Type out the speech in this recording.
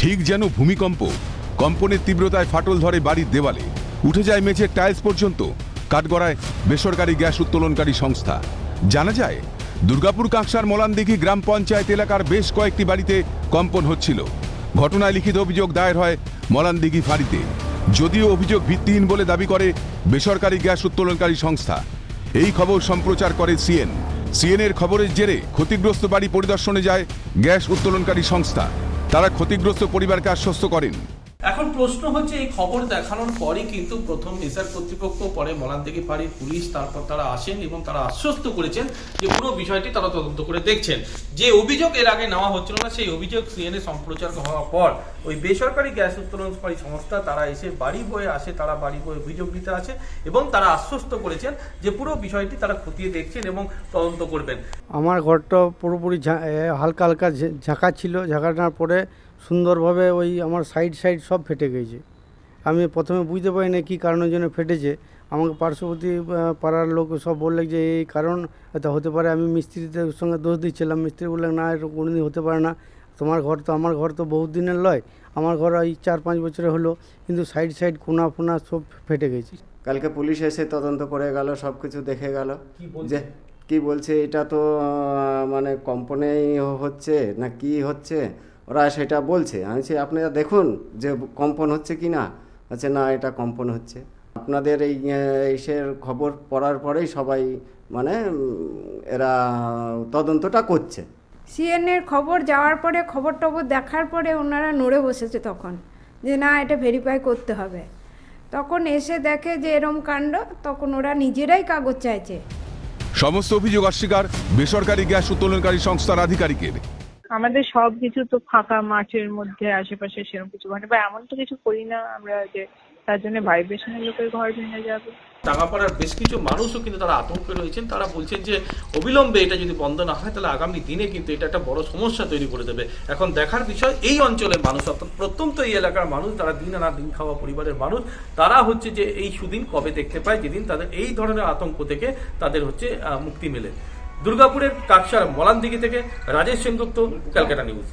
ঠিক যেন ভূমিকম্প। কম্পনের তীব্রতায় ফাটল ধরে বাড়ির দেওয়ালে, উঠে যায় মেঝের টাইলস পর্যন্ত। কাঠগড়ায় বেসরকারি গ্যাস উত্তোলনকারী সংস্থা। জানা যায়, দুর্গাপুর কাঁকসার মলানদিঘি গ্রাম পঞ্চায়েত এলাকার বেশ কয়েকটি বাড়িতে কম্পন হচ্ছিল। ঘটনায় লিখিত অভিযোগ দায়ের হয় মলানদিঘি ফাঁড়িতে। যদিও অভিযোগ ভিত্তিহীন বলে দাবি করে বেসরকারি গ্যাস উত্তোলনকারী সংস্থা। এই খবর সম্প্রচার করে সিএনএর খবরের জেরে ক্ষতিগ্রস্ত বাড়ি পরিদর্শনে যায় গ্যাস উত্তোলনকারী সংস্থা। তারা ক্ষতিগ্রস্ত পরিবারকে আশ্বস্ত করেন। এখন প্রশ্ন হচ্ছে, এই খবর দেখানোর পরই কিন্তু প্রথম এসআর কর্তৃপক্ষ, পরে মলানদিঘি ফাঁড়ির পুলিশ, তারপর তারা আসেন এবং তারা আশ্বস্ত করেছেন যে পুরো বিষয়টি তারা তদন্ত করে দেখছেন। যে অভিযোগ এর আগে নেওয়া হচ্ছিল না, সেই অভিযোগ সিএনএ সম্প্রচার হওয়ার পর ওই বেসরকারি গ্যাস উত্তোলনকারী সংস্থা তারা এসে বাড়ি বয়ে আসে, তারা বাড়ি বয়ে অভিযোগ দিতে আসে এবং তারা আশ্বস্ত করেছেন যে পুরো বিষয়টি তারা খতিয়ে দেখছেন এবং তদন্ত করবেন। আমার ঘরটা পুরোপুরি হালকা হালকা ঝাঁকা ছিল, ঝাঁকানোর পরে সুন্দরভাবে ওই আমার সাইড সব ফেটে গেছে। আমি প্রথমে বুঝতে পারি না কী কারণের জন্য ফেটেছে। আমাকে পার্শ্ববর্তী পাড়ার লোক সব বললে যে এই কারণ হয়তো হতে পারে। আমি মিস্ত্রিদের সঙ্গে দোষ দিচ্ছিলাম, মিস্ত্রি বললেন না, এটা কোনোদিন হতে পারে না, তোমার ঘর তো আমার ঘর তো বহুত দিনের লয়, আমার ঘর এই 4-5 বছরে হলো, কিন্তু সাইড কোনা ফোনা সব ফেটে গেছে। কালকে পুলিশ এসে তদন্ত করে গেল, সব কিছু দেখে গেল। যে কি বলছে, এটা তো মানে কম্পনেই হচ্ছে না কি হচ্ছে, ওরা সেটা বলছে। আমি বলছি আপনারা দেখুন যে কম্পন হচ্ছে কি না। আচ্ছা না, এটা কম্পন হচ্ছে। আপনাদের এই ইসের খবর পড়ার পরেই সবাই মানে এরা তদন্তটা করছে। সিএনএর খবর যাওয়ার পরে, খবর টবর দেখার পরে ওনারা নড়ে বসেছে তখন, যে না এটা ভেরিফাই করতে হবে। তখন এসে দেখে যে এরম কাণ্ড, তখন ওরা নিজেরাই কাগজ চাইছে। সমস্ত অভিযোগ অস্বীকার বেসরকারি গ্যাস উত্তোলনকারী সংস্থার আধিকারিকের। আমাদের সবকিছু তো ফাঁকা মাঠের মধ্যে, আশেপাশে সেরকম কিছু ঘটে বা এমন তো কিছু করি না আমরা যে তার জন্য ভাইব্রেশনের লোকের ঘর ভেঙে যাবে। টাঙ্গাপাড়ার বেশ কিছু মানুষও কিন্তু তারা আতঙ্কে রয়েছেন। তারা বলছেন যে অবিলম্বে এটা যদি বন্ধ না হয় তাহলে আগামী দিনে কিন্তু এটা একটা বড় সমস্যা তৈরি করে দেবে। এখন দেখার বিষয়, এই অঞ্চলের মানুষ, অর্থাৎ প্রত্যন্ত এই এলাকার মানুষ, তারা দিন আনা দিন খাওয়া পরিবারের মানুষ, তারা হচ্ছে যে এই সুদিন কবে দেখতে পায় যেদিন তাদের এই ধরনের আতঙ্ক থেকে তাদের হচ্ছে মুক্তি মেলে। দুর্গাপুরের কাকসার মলানদিঘি থেকে রাজেশ সেনগুপ্ত, ক্যালকাটা নিউজ।